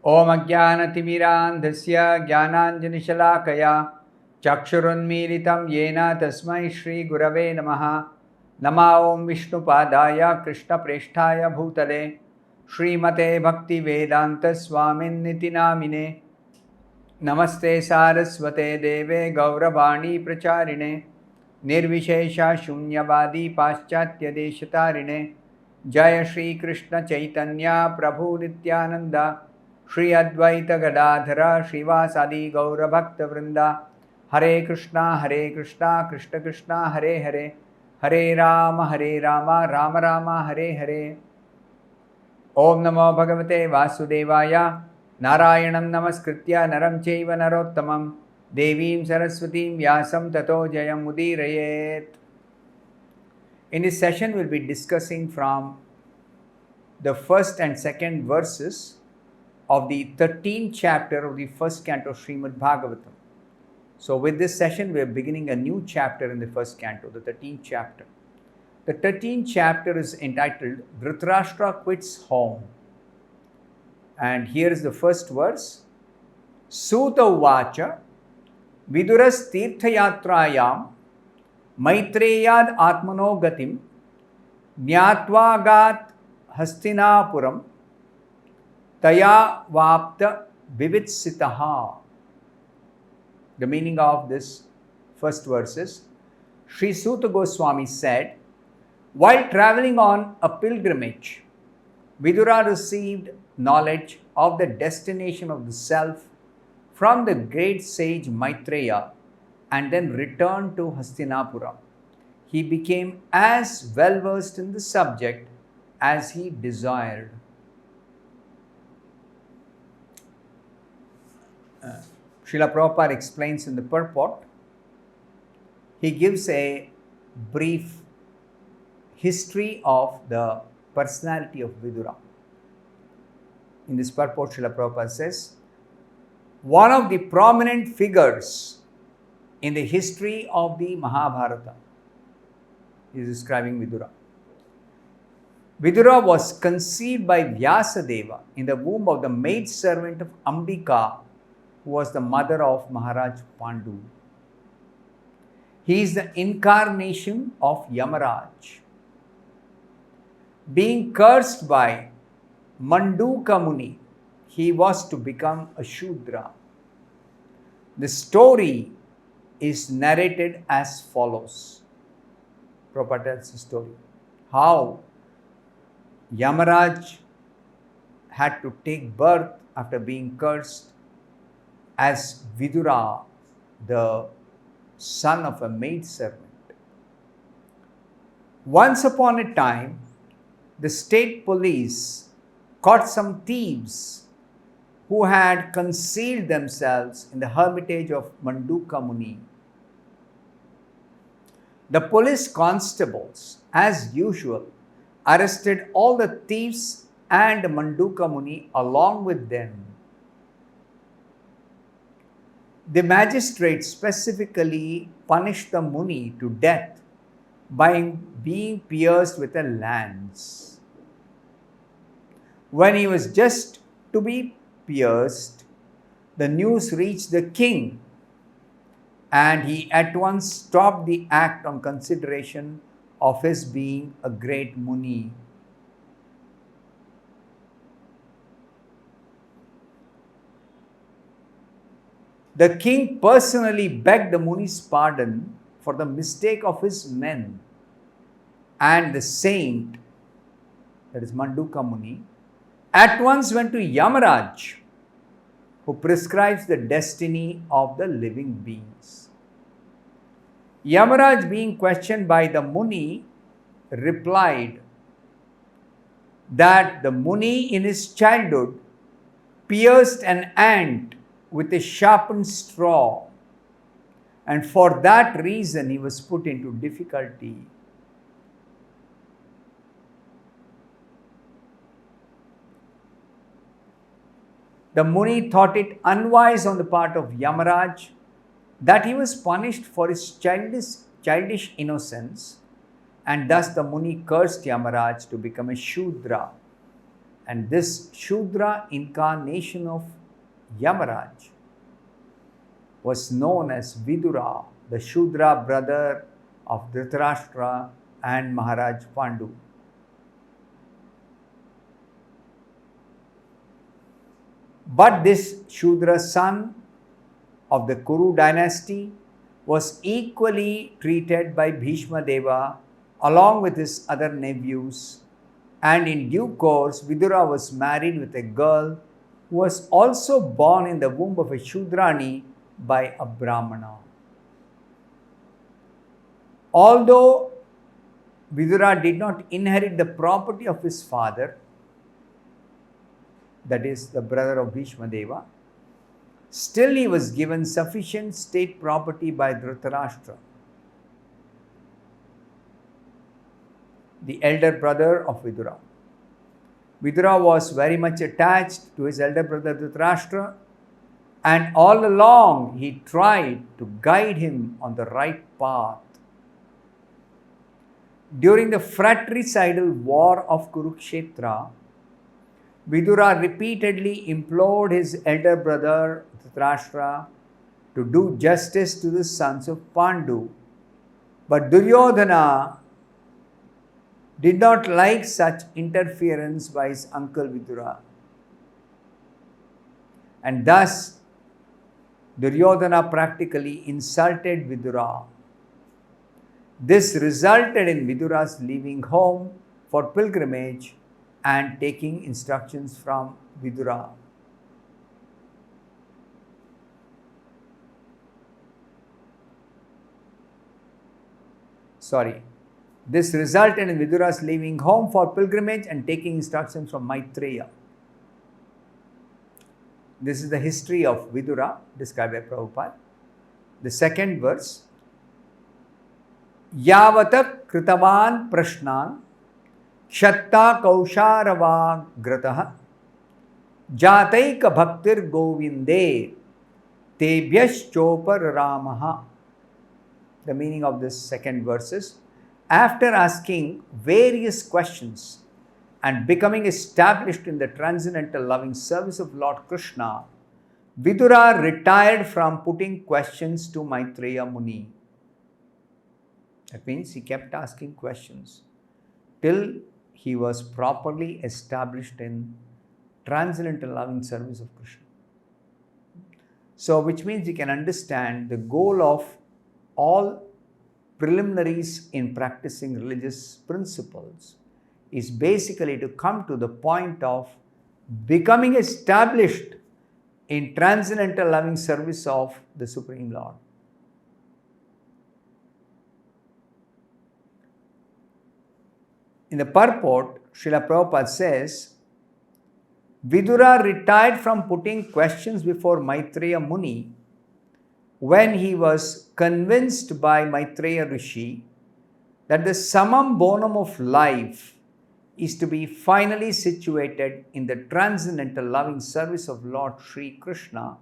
Om Ajnanatimirandhasya Jnananjanishalaakaya Chakshurunmilitam Yena Tasmai Shri Gurave Namaha. Nama Om Vishnupadaya Krishna Presthaya Bhutale Srimate Bhaktivedanta Swamin Niti Namine. Namaste Saraswate Deve Gauravani Pracharine Nirvishesha Shunyavadi Paschatya Deshatarine Jaya Shri Krishna Chaitanya Prabhu Nityananda Shri Advaita Gadadhara Srivasadi Gaura Bhakta Vrinda Hare Krishna Krishna Krishna Hare Hare Hare Rama Rama Rama Hare Hare. Om Namo Bhagavate Vasudevaya Narayanam Namaskritya Naram Chaiva Narottamam Devim Saraswatim Vyasam Tato Jayam Udirayet. In this session, we'll be discussing from the first and second verses of the 13th chapter of the first canto Srimad Bhagavatam. So with this session, we are beginning a new chapter in the first canto, the 13th chapter. The 13th chapter is entitled Dhritarashtra Quits Home. And here is the first verse. Suta Uvacha Viduras Tirthayatrayam Maitreyad Atmano Gatim Jnatvagat Hastinapuram Taya Vapta Vivitsitaha. The meaning of this first verse is, Sri Suta Goswami said, while traveling on a pilgrimage, Vidura received knowledge of the destination of the self from the great sage Maitreya and then returned to Hastinapura. He became as well versed in the subject as he desired. Srila Prabhupada explains in the purport, he gives a brief history of the personality of Vidura. In this purport, Srila Prabhupada says, one of the prominent figures in the history of the Mahabharata is describing Vidura. Vidura was conceived by Vyasadeva in the womb of the maidservant of Ambika, who was the mother of Maharaj Pandu. He is the incarnation of Yamaraj. Being cursed by Manduka Muni, he was to become a Shudra. The story is narrated as follows. Prabhupada tells the story. How Yamaraj had to take birth after being cursed as Vidura, the son of a maidservant. Once upon a time, the state police caught some thieves who had concealed themselves in the hermitage of Manduka Muni. The police constables, as usual, arrested all the thieves and Manduka Muni along with them. The magistrate specifically punished the Muni to death by being pierced with a lance. When he was just to be pierced, the news reached the king, and he at once stopped the act on consideration of his being a great Muni. The king personally begged the Muni's pardon for the mistake of his men, and the saint, that is Manduka Muni, at once went to Yamaraj, who prescribes the destiny of the living beings. Yamaraj, being questioned by the Muni, replied that the Muni in his childhood pierced an ant with a sharpened straw, and for that reason he was put into difficulty. The Muni thought it unwise on the part of Yamaraj that he was punished for his childish innocence, and thus the Muni cursed Yamaraj to become a Shudra And this Shudra incarnation of Yamaraj was known as Vidura, the Shudra brother of Dhritarashtra and Maharaj Pandu. But this Shudra son of the Kuru dynasty was equally treated by Bhishma Deva along with his other nephews, and in due course Vidura was married with a girl who was also born in the womb of a Shudrani by a Brahmana. Although Vidura did not inherit the property of his father, that is the brother of Bhishma Deva, still he was given sufficient state property by Dhritarashtra, the elder brother of Vidura. Vidura was very much attached to his elder brother Dhritarashtra, and all along he tried to guide him on the right path. During the fratricidal war of Kurukshetra, Vidura repeatedly implored his elder brother Dhritarashtra to do justice to the sons of Pandu. But Duryodhana did not like such interference by his uncle Vidura. And thus, Duryodhana practically insulted Vidura. This resulted in Vidura's leaving home for pilgrimage and taking instructions from Vidura. This resulted in Vidura's leaving home for pilgrimage and taking instructions from Maitreya. This is the history of Vidura described by Prabhupada. The second verse, Yavata kritavan prashnan kshatta kausharava grataha jataika bhaktir govinde tebhyash chopar ramaha. The meaning of this second verse is, after asking various questions and becoming established in the transcendental loving service of Lord Krishna, Vidura retired from putting questions to Maitreya Muni. That means he kept asking questions till he was properly established in transcendental loving service of Krishna. So, which means you can understand the goal of all preliminaries in practicing religious principles is basically to come to the point of becoming established in transcendental loving service of the Supreme Lord. In the purport, Srila Prabhupada says, Vidura retired from putting questions before Maitreya Muni when he was convinced by Maitreya Rishi that the summum bonum of life is to be finally situated in the transcendental loving service of Lord Sri Krishna,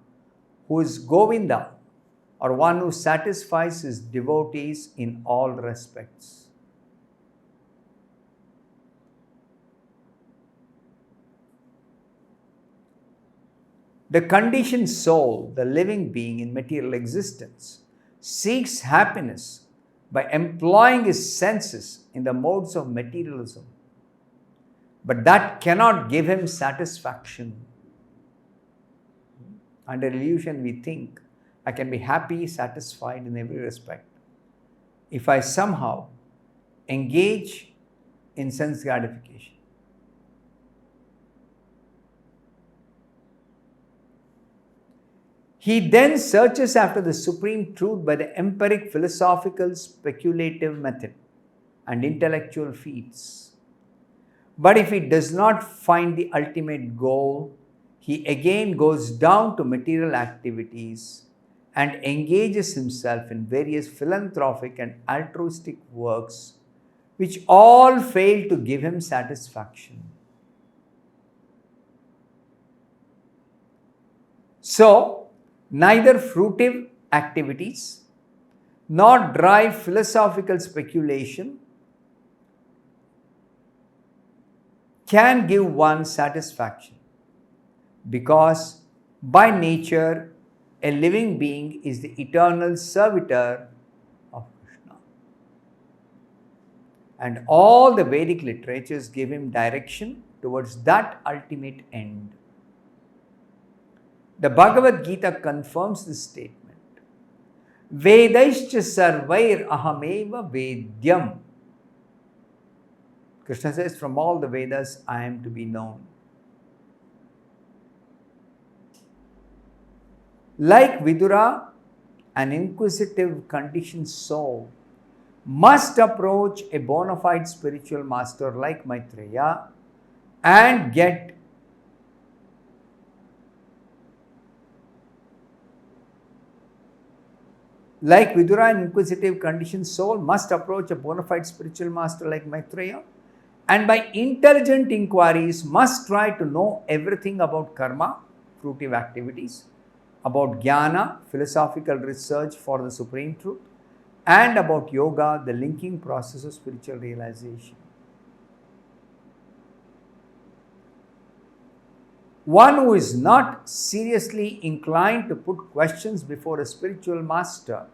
who is Govinda, or one who satisfies his devotees in all respects. The conditioned soul, the living being in material existence, seeks happiness by employing his senses in the modes of materialism. But that cannot give him satisfaction. Under illusion, we think, I can be happy, satisfied in every respect if I somehow engage in sense gratification. He then searches after the supreme truth by the empiric, philosophical, speculative method and intellectual feats. But if he does not find the ultimate goal, he again goes down to material activities and engages himself in various philanthropic and altruistic works, which all fail to give him satisfaction. So, neither fruitive activities nor dry philosophical speculation can give one satisfaction, because by nature a living being is the eternal servitor of Krishna. And all the Vedic literatures give him direction towards that ultimate end. The Bhagavad Gita confirms this statement. Vedaischa sarvair ahameva vedyam. Krishna says, from all the Vedas I am to be known. Like Vidura, an inquisitive, conditioned soul must approach a bona fide spiritual master like Maitreya and get Like Vidura, an inquisitive, conditioned soul must approach a bona fide spiritual master like Maitreya, and by intelligent inquiries must try to know everything about karma, fruitive activities, about jnana, philosophical research for the supreme truth, and about yoga, the linking process of spiritual realization. One who is not seriously inclined to put questions before a spiritual master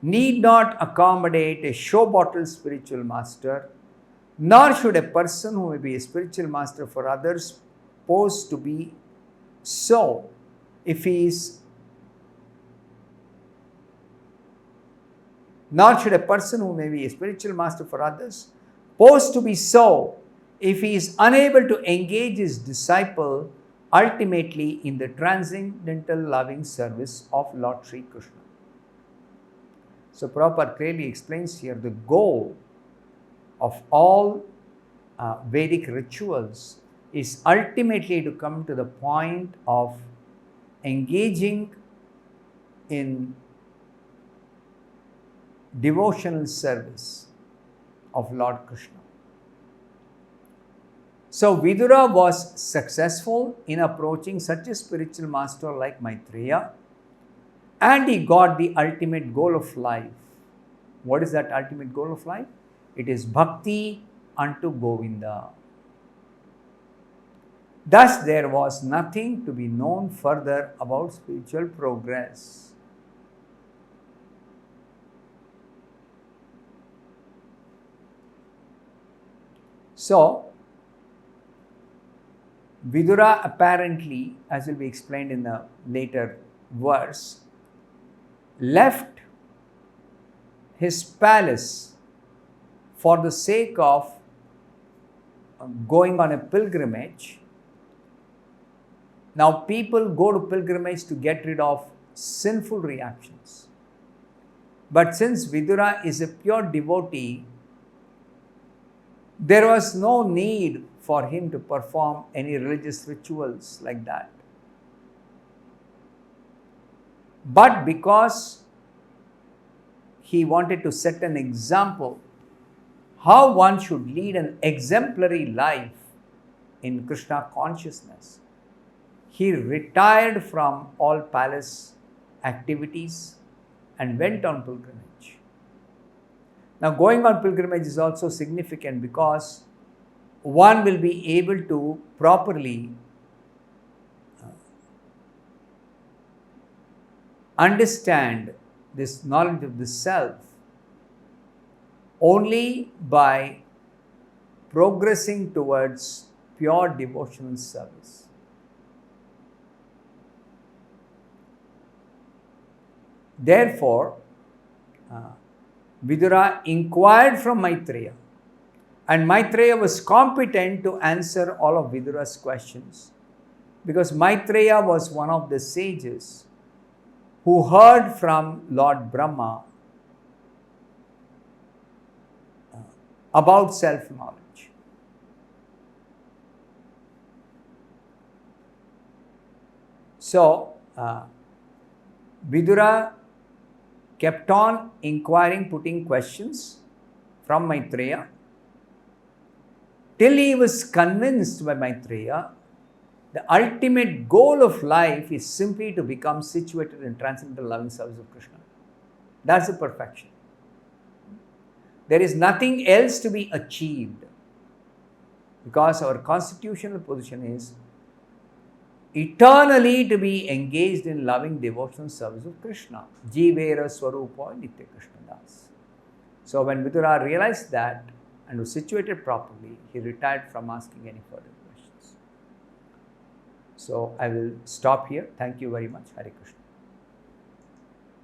need not accommodate a show bottle spiritual master, nor should a person who may be a spiritual master for others pose to be so if he is Nor should a person who may be a spiritual master for others pose to be so if he is unable to engage his disciple ultimately in the transcendental loving service of Lord Sri Krishna. So Prabhupada clearly explains here the goal of all Vedic rituals is ultimately to come to the point of engaging in devotional service of Lord Krishna. So Vidura was successful in approaching such a spiritual master like Maitreya, and he got the ultimate goal of life. What is that ultimate goal of life? It is bhakti unto Govinda. Thus there was nothing to be known further about spiritual progress. So, Vidura apparently, as will be explained in the later verse, left his palace for the sake of going on a pilgrimage. Now, people go to pilgrimage to get rid of sinful reactions. But since Vidura is a pure devotee, there was no need for him to perform any religious rituals like that. But because he wanted to set an example how one should lead an exemplary life in Krishna consciousness, he retired from all palace activities and went on pilgrimage. Now, going on pilgrimage is also significant because one will be able to properly understand this knowledge of the self only by progressing towards pure devotional service. Therefore, Vidura inquired from Maitreya, and Maitreya was competent to answer all of Vidura's questions, because Maitreya was one of the sages who heard from Lord Brahma about self-knowledge. So, Vidura kept on inquiring, putting questions from Maitreya, till he was convinced by Maitreya the ultimate goal of life is simply to become situated in transcendental loving service of Krishna. That's the perfection. There is nothing else to be achieved. because our constitutional position is eternally to be engaged in loving devotional service of Krishna. Jivera Swarupa Nitya Krishna Das. So when Vidura realized that and was situated properly, he retired from asking any further questions. So I will stop here. Thank you very much. Hare Krishna.